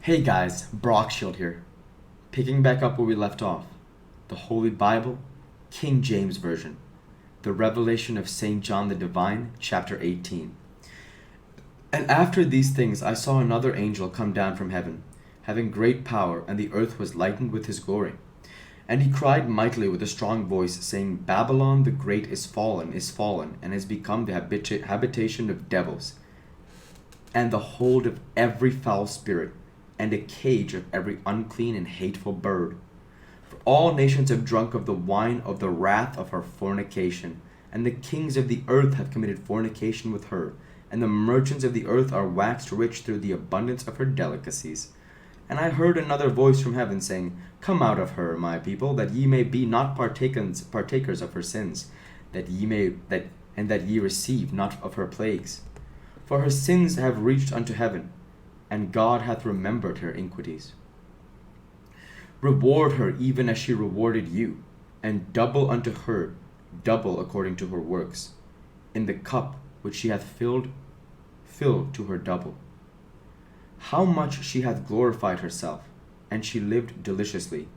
Hey guys, Brockshield here. Picking back up where we left off. The Holy Bible, King James Version. The Revelation of St. John the Divine, chapter 18. And after these things I saw another angel come down from heaven, having great power, and the earth was lightened with his glory. And he cried mightily with a strong voice, saying, Babylon the great is fallen, and has become the habitation of devils, and the hold of every foul spirit, and a cage of every unclean and hateful bird. For all nations have drunk of the wine of the wrath of her fornication, and the kings of the earth have committed fornication with her, and the merchants of the earth are waxed rich through the abundance of her delicacies. And I heard another voice from heaven saying, Come out of her, my people, that ye may be not partakers of her sins, that ye receive not of her plagues. For her sins have reached unto heaven, and God hath remembered her iniquities. Reward her even as she rewarded you, and double unto her, double according to her works. In the cup which she hath filled, fill to her double. How much she hath glorified herself, and she lived deliciously.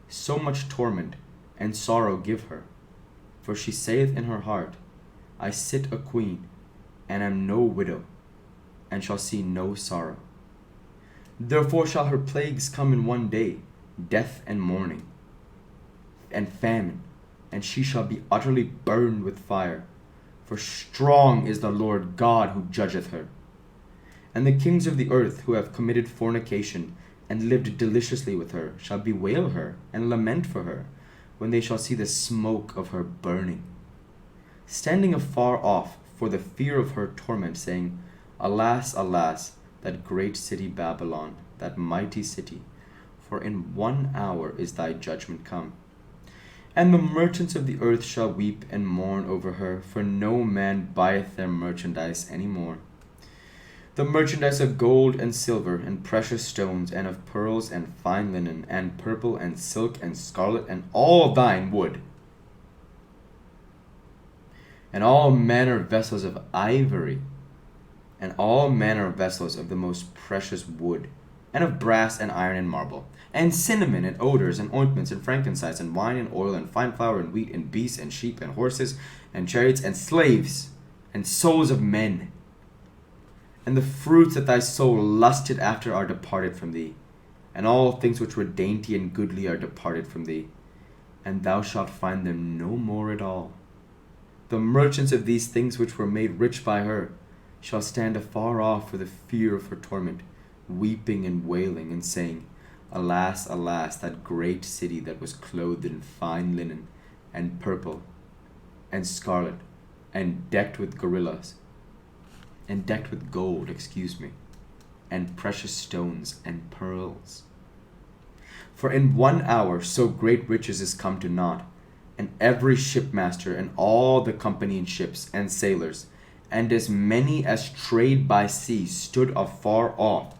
So much torment and sorrow give her. For she saith in her heart, I sit a queen, and am no widow, and shall see no sorrow. Therefore shall her plagues come in one day, death and mourning, and famine, and she shall be utterly burned with fire. For strong is the Lord God who judgeth her. And the kings of the earth who have committed fornication, and lived deliciously with her, shall bewail her, and lament for her, when they shall see the smoke of her burning, standing afar off for the fear of her torment, saying, Alas, alas, that great city Babylon, that mighty city, for in 1 hour is thy judgment come. And the merchants of the earth shall weep and mourn over her, for no man buyeth their merchandise any more. The merchandise of gold and silver, and precious stones, and of pearls, and fine linen, and purple, and silk, and scarlet, and all thine wood, and all manner of vessels of ivory, and all manner of vessels of the most precious wood, and of brass and iron and marble, and cinnamon and odors and ointments and frankincense and wine and oil and fine flour and wheat and beasts and sheep and horses and chariots and slaves and souls of men. And the fruits that thy soul lusted after are departed from thee, and all things which were dainty and goodly are departed from thee, and thou shalt find them no more at all. The merchants of these things which were made rich by her shall stand afar off for the fear of her torment, weeping and wailing, and saying, Alas, alas, that great city that was clothed in fine linen, and purple, and scarlet, and decked with gold, and precious stones and pearls. For in 1 hour so great riches is come to naught, and every shipmaster, and all the company in ships, and sailors, and as many as trade by sea, stood afar off,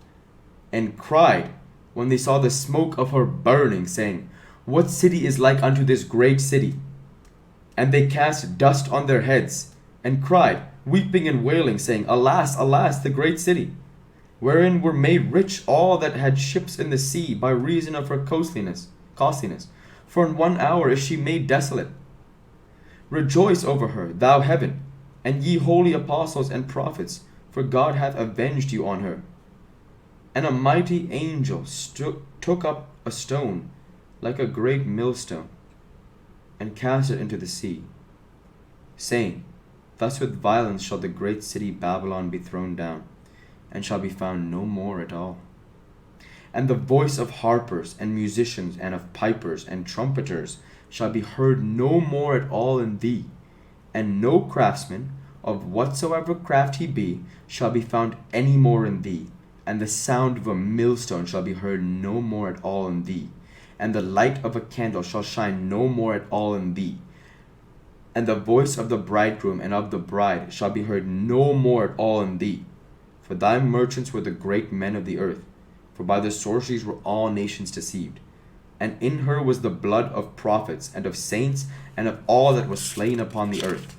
and cried when they saw the smoke of her burning, saying, What city is like unto this great city? And they cast dust on their heads, and cried, weeping and wailing, saying, Alas, alas, the great city, wherein were made rich all that had ships in the sea, by reason of her costliness. For in 1 hour is she made desolate. Rejoice over her, thou heaven, and ye holy apostles and prophets, for God hath avenged you on her. And a mighty angel took up a stone like a great millstone, and cast it into the sea, saying, Thus with violence shall the great city Babylon be thrown down, and shall be found no more at all. And the voice of harpers and musicians, and of pipers and trumpeters, shall be heard no more at all in thee, and no craftsman, of whatsoever craft he be, shall be found any more in thee. And the sound of a millstone shall be heard no more at all in thee, and the light of a candle shall shine no more at all in thee. And the voice of the bridegroom and of the bride shall be heard no more at all in thee. For thy merchants were the great men of the earth, for by the sorceries were all nations deceived. And in her was the blood of prophets, and of saints, and of all that was slain upon the earth,